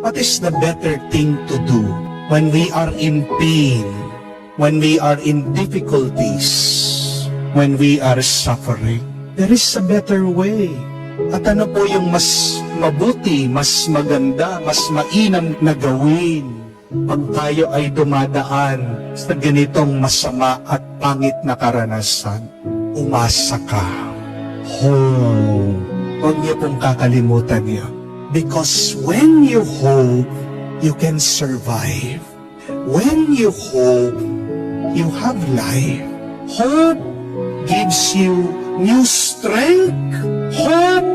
What is the better thing to do when we are in pain, when we are in difficulties, when we are suffering? There is a better way. At ano po yung mas mabuti, mas maganda, mas mainam na gawin pag tayo ay dumadaan sa ganitong masama at pangit na karanasan? Umasa ka. Hope. Huwag niyo pong kakalimutan niyo. Because when you hope, you can survive. When you hope, you have life. Hope gives you new strength. Hope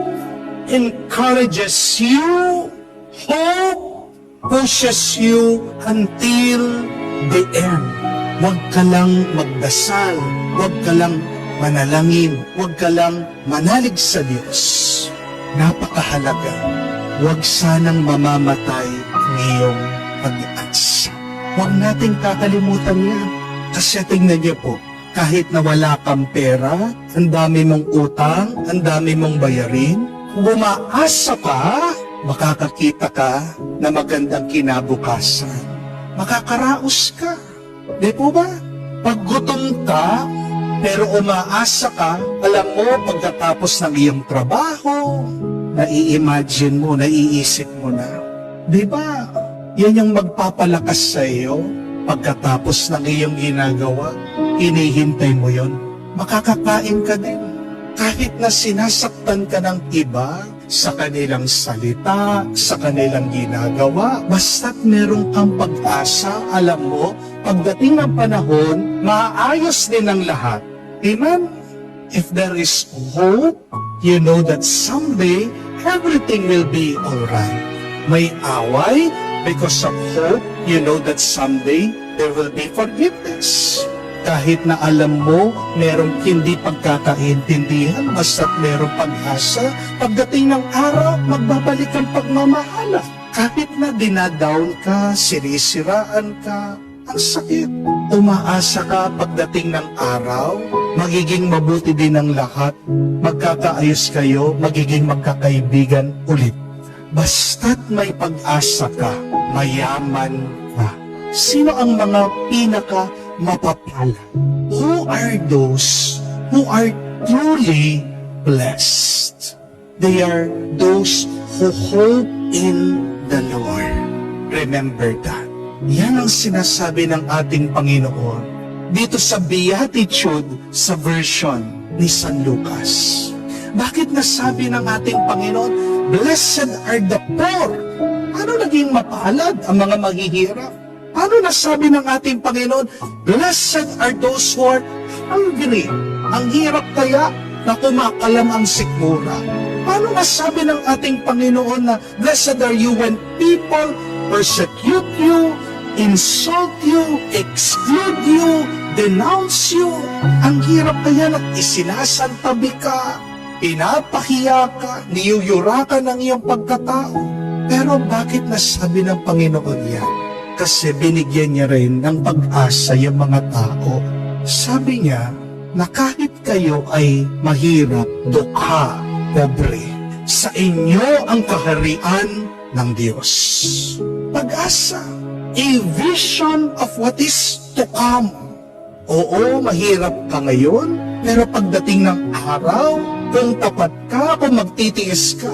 encourages you. Hope pushes you until the end. Huwag ka lang magdasal. Huwag ka lang manalangin. Huwag ka lang manalig sa Diyos. Napakahalaga. Huwag sanang mamamatay ang iyong pag-asa. Huwag nating kakalimutan yan. Kasi tingnan niyo po, kahit na wala kang pera, ang dami mong utang, ang dami mong bayarin, kung umaasa ka, makakakita ka na magandang kinabukasan. Makakaraos ka. Di po ba? Pag gutom ka, pero umaasa ka, alam mo, pagkatapos ng iyong trabaho, nai-imagine mo, naiisip mo na. Di ba? Yan yung magpapalakas sa iyo pagkatapos ng iyong ginagawa. Hinihintay mo yon. Makakakain ka din. Kahit na sinasaktan ka ng iba sa kanilang salita, sa kanilang ginagawa, basta't meron kang pag-asa, alam mo, pagdating ng panahon, maayos din ang lahat. Amen? If there is hope, you know that someday, everything will be alright. May away, because of hope, you know that someday, there will be forgiveness. Kahit na alam mo, merong hindi pagkakaintindihan, basta't merong pag-asa, pagdating ng araw, magbabalik ang pagmamahala. Kahit na dinadown ka, sinisiraan ka, ang sakit. Umaasa ka pagdating ng araw, magiging mabuti din ang lahat, magkakaayos kayo, magiging magkakaibigan ulit. Basta't may pag-asa ka, mayaman ka. Sino ang mga pinaka-mapapala? Who are those who are truly blessed? They are those who hope in the Lord. Remember that. Yan ang sinasabi ng ating Panginoon dito sa Beatitude sa version ni San Lucas. Bakit nasabi ng ating Panginoon, blessed are the poor? Ano naging mapalad ang mga maghihirap? Ano nasabi ng ating Panginoon, blessed are those who are hungry? Ang hirap kaya na kumakalam ang sikmura. Paano nasabi ng ating Panginoon na blessed are you when people persecute you, insult you, exclude you, denounce you? Ang hirap kaya na isinasantabi ka, pinapahiya ka, niyuyurakan ng iyong pagkatao. Pero bakit nasabi ng Panginoon yan? Kasi binigyan niya rin ng pag-asa yung mga tao. Sabi niya na kahit kayo ay mahirap, dukha, pobre, sa inyo ang kaharian ng Diyos. Pag-asa. A vision of what is to come. Oo, mahirap ka ngayon, pero pagdating ng araw, kung tapat ka, kung magtitiis ka,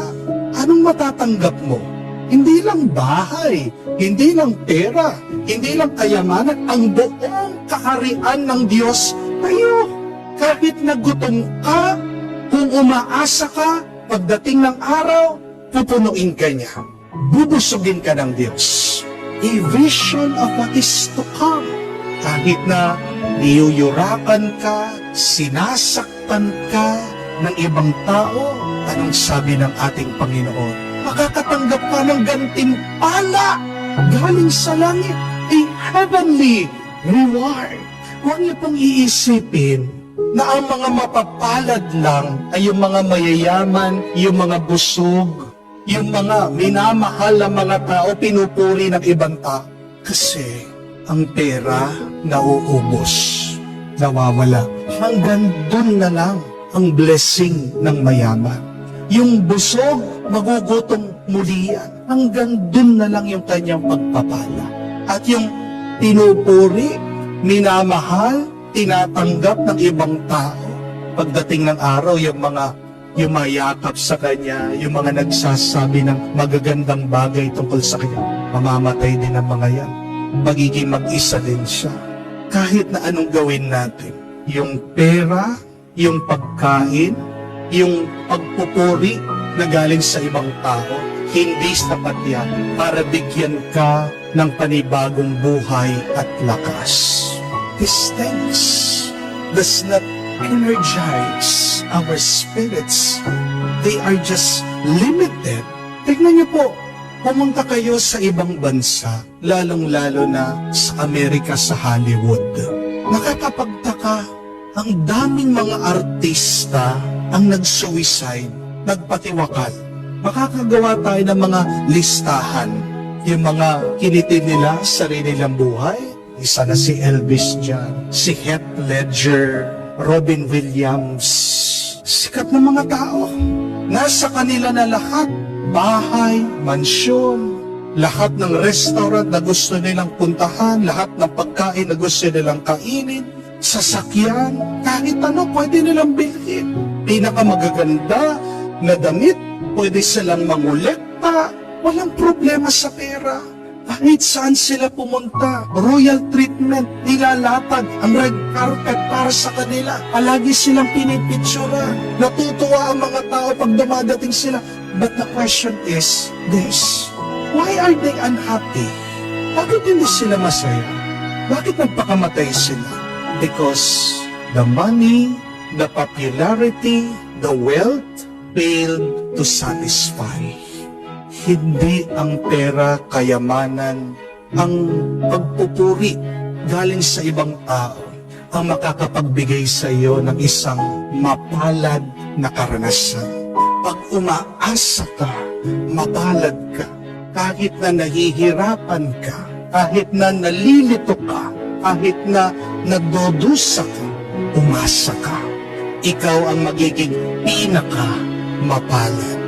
anong matatanggap mo? Hindi lang bahay, hindi lang pera, hindi lang kayamanan, ang buong kaharian ng Diyos tayo. Kahit nagutom ka, kung umaasa ka, pagdating ng araw, pupunuin ka niya. Bubusugin ka ng Diyos. A vision of what is to come. Kahit na niyuyurakan ka, sinasaktan ka ng ibang tao, anong sabi ng ating Panginoon? Makakatanggap ka ng gantimpala galing sa langit, a heavenly reward. Huwag niyo pong iisipin na ang mga mapapalad lang ay yung mga mayayaman, yung mga busog, yung mga minamahal na mga tao, pinupuri ng ibang tao. Kasi ang pera nauubos, nawawala. Hanggang dun na lang ang blessing ng mayaman. Yung busog, magugutom muli yan. hanggang dun na lang yung kanyang pagpapala. At yung pinupuri, minamahal, tinatanggap ng ibang tao. Pagdating ng araw, yung mga yumayakap sa kanya, yung mga nagsasabi ng magagandang bagay tungkol sa kanya, mamamatay din ang mga yan. Magiging mag-isa din siya. Kahit na anong gawin natin, yung pera, yung pagkain, yung pagpupuri na galing sa ibang tao, hindi sapat yan para bigyan ka ng panibagong buhay at lakas. These things does not energize our spirits. They are just limited. Tignan niyo po, pumunta kayo sa ibang bansa, lalong-lalo na sa Amerika, sa Hollywood. Nakakapagtaka, ang daming mga artista ang nag-suicide, nagpatiwakal. Makakagawa tayo ng mga listahan, yung mga kinitin nila sa sarili nilang buhay. Isa na si Elvis dyan, si Heath Ledger, Robin Williams. Sikat na mga tao. Nasa kanila na lahat. Bahay, mansyon, lahat ng restaurant na gusto nilang puntahan, lahat ng pagkain na gusto nilang kainin, sasakyan, kahit ano pwede nilang bilhin. Pinakamagaganda na damit, pwede silang mangolekta, walang problema sa pera. Kahit saan sila pumunta, royal treatment, nilalatag ang red carpet para sa kanila. Palagi silang pinipitsura. Natutuwa ang mga tao pag dumadating sila. But the question is this, why are they unhappy? Bakit hindi sila masaya? Bakit nagpakamatay sila? Because the money, the popularity, the wealth failed to satisfy. Hindi ang pera, kayamanan, ang pagpupuri galing sa ibang tao ang makakapagbigay sa iyo ng isang mapalad na karanasan. Pag umaasa ka, mapalad ka, kahit na nahihirapan ka, kahit na nalilito ka, kahit na nagdudusa ka, umasa ka. Ikaw ang magiging pinaka mapalad.